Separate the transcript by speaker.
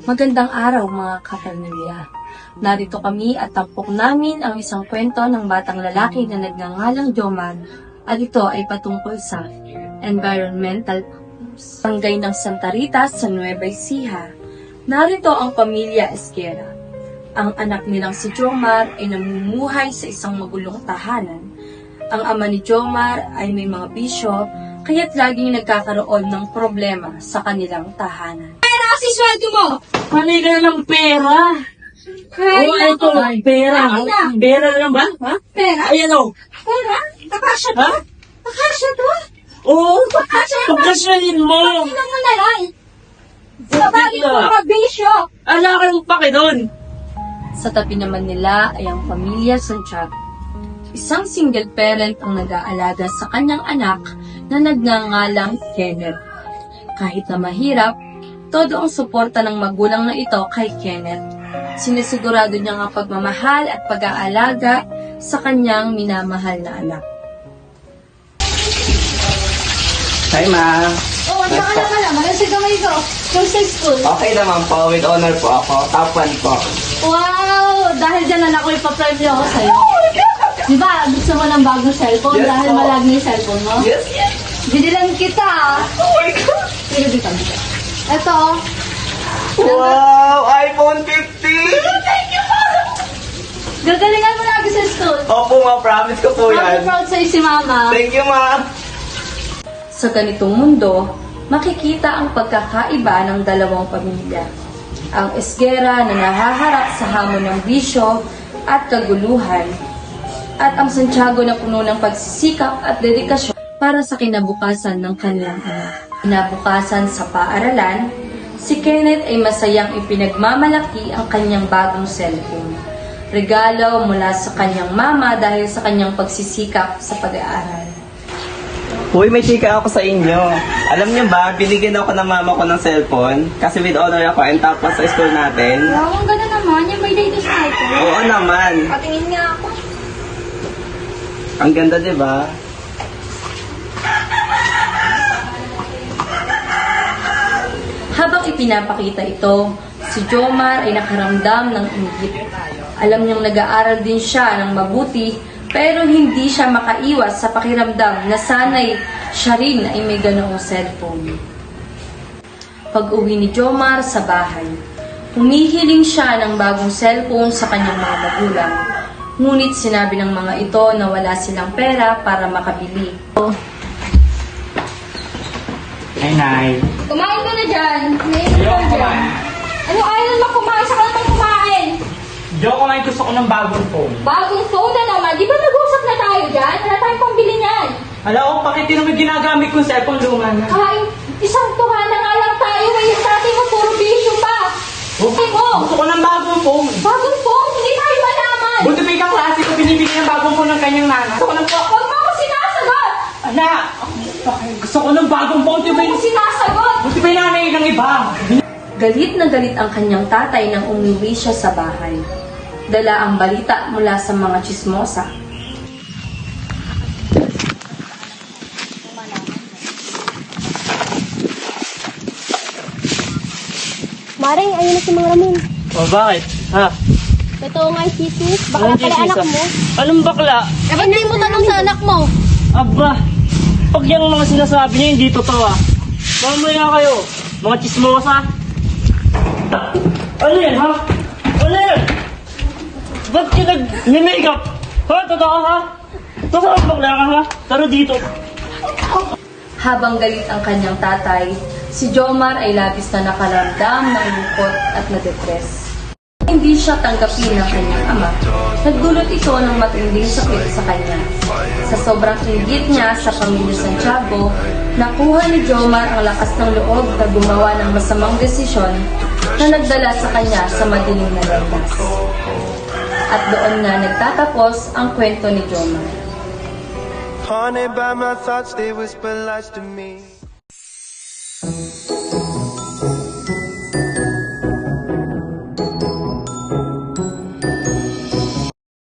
Speaker 1: Magandang araw mga kapamilya. Narito kami at tampok namin ang isang kwento ng batang lalaki na nagngangalang Jomar at ito ay patungkol sa environmental barangay ng Santa Rita sa Nueva Ecija. Narito ang pamilya Esquera. Ang anak nilang si Jomar ay namumuhay sa isang magulong tahanan. Ang ama ni Jomar ay may mga bisyo, kaya't laging nagkakaroon ng problema sa kanilang tahanan.
Speaker 2: Pera kasi sweldo mo!
Speaker 3: Panay ka ng pera! Oo, ito, pera. Pera lang ba? Ha?
Speaker 2: Pera?
Speaker 3: Ayan o.
Speaker 2: Pera? Nakasya to?
Speaker 3: Ha?
Speaker 2: Nakasya to?
Speaker 3: Oo, pagkasyalin mo.
Speaker 2: Ilan mo na lang? Sa bagay mo mga bisyo!
Speaker 3: Ala kang pake doon.
Speaker 1: Sa tabi naman nila ay ang pamilya Santiago. Isang single parent ang nag-aalaga sa kanyang anak na nagngangalang Kenneth. Kahit na mahirap, todo ang suporta ng magulang na ito kay Kenneth. Sinisigurado niya ang pagmamahal at pag-aalaga sa kanyang minamahal na anak.
Speaker 4: Hi, Ma.
Speaker 2: Oo, ano ka naman naman? Nasa gamay ko. Yung sa school.
Speaker 4: Okay naman po. With honor po ako. Top 1 po.
Speaker 2: Wow! Dahil dyan na ako ipapremyo ako sa'yo. Di ba, gusto mo ng bagong cellphone
Speaker 4: Yes,
Speaker 2: dahil
Speaker 4: po.
Speaker 2: malag na yung cellphone mo?
Speaker 4: Yes, yes.
Speaker 2: Binilan kita.
Speaker 4: Oh my God.
Speaker 2: Sige, dito. Ito.
Speaker 4: Wow! iPhone 15!
Speaker 2: Gagalingan mo lagi sa school.
Speaker 4: Opo, Ma. Promise ko po
Speaker 2: Proud
Speaker 4: yan.
Speaker 2: proud sa'yo si Mama.
Speaker 4: Thank you, Ma.
Speaker 1: Sa ganitong mundo, makikita ang pagkakaiba ng dalawang pamilya. Ang Esguera na nahaharap sa hamon ng bisyo at kaguluhan, at ang Santiago na puno ng pagsisikap at dedikasyon para sa kinabukasan ng kanilang anak. Kinabukasan sa paaralan, si Kenneth ay masayang ipinagmamalaki ang kanyang bagong cellphone. Regalo mula sa kanyang mama dahil sa kanyang pagsisikap sa pag-aaral.
Speaker 4: Uy, may chika ako sa inyo. Alam niyo ba, binigyan ako ng mama ko ng cellphone kasi with honor ako and tapos sa school natin.
Speaker 2: Wow, ang ganda naman. Yung may latest iPhone.
Speaker 4: Oo naman.
Speaker 2: Patingin nga ako.
Speaker 4: Ang ganda, di ba?
Speaker 1: Habang ipinapakita ito, si Jomar ay nakaramdam ng inggit. Alam niyang nag-aaral din siya ng mabuti, pero hindi siya makaiwas sa pakiramdam na sana'y siya rin ay may ganoong cellphone. Pag-uwi ni Jomar sa bahay, humihiling siya ng bagong cellphone sa kanyang mga magulang. Ngunit sinabi ng mga ito na wala silang pera para makabili.
Speaker 3: Ay, Nay.
Speaker 2: Kumain ka na dyan. May ito
Speaker 3: Ayoko
Speaker 2: dyan.
Speaker 3: kumain.
Speaker 2: Ano ayaw naman kumain? Saka naman kumain.
Speaker 3: Joke ko gusto ko ng bagong phone.
Speaker 2: Bagong phone na naman. Di ba nag-usap na tayo dyan? Wala tayong pambili niyan.
Speaker 3: Alam ko, bakit di naman ginagamit kong cellphone luma na?
Speaker 2: Ay, isang tuhana nga lang tayo. Ngayon dati mo puro bisyo pa. Ay mo.
Speaker 3: Gusto ko ng bagong phone.
Speaker 2: Bagong phone? Hindi tayo malaman.
Speaker 3: Buti pa ikang klase ko binibili ng bagong phone ng kanyang nana. Gusto ko ng phone.
Speaker 2: Huwag mo ako sinasagot.
Speaker 3: Anak! Gusto ko ng bagong phone.
Speaker 2: Huwag mo ako sinasagot.
Speaker 3: Buti pa yung nanay ng iba.
Speaker 1: Galit na galit ang kanyang tatay nang umuwi siya sa bahay. Dala ang balita mula sa mga chismosa.
Speaker 5: Maring, ayun na si Mang Ramon.
Speaker 3: O, bakit? Ha?
Speaker 5: Totoo nga yung chismis. Baka
Speaker 3: Anong
Speaker 5: pala anak
Speaker 3: chismis,
Speaker 5: mo.
Speaker 3: Anong bakla?
Speaker 5: Eh, ba't di mo tanong sa anak mo?
Speaker 3: Aba, pag yung mga sinasabi niya hindi totoo ah. Mamaya kayo, mga chismosa. Ano yan ha? Ano yan? Ba't ka nag-makeup? Ha? Totoo ha? Totoo ang bakla ka ha? Tara dito.
Speaker 1: Habang galit ang kanyang tatay, si Jomar ay labis na nakaramdam ng lungkot at na-depress. Hindi siya tanggapin ng kanyang ama. Nagdulot ito ng matinding sakit sa kanya. Sa sobrang inggit niya sa pamilya Santiago, nakuha ni Jomar ang lakas ng loob na gumawa ng masamang desisyon na nagdala sa kanya sa madilim na landas. At doon nga nagtatapos ang kwento ni Jomar.
Speaker 6: Haunted by my thoughts, they whisper lies to me.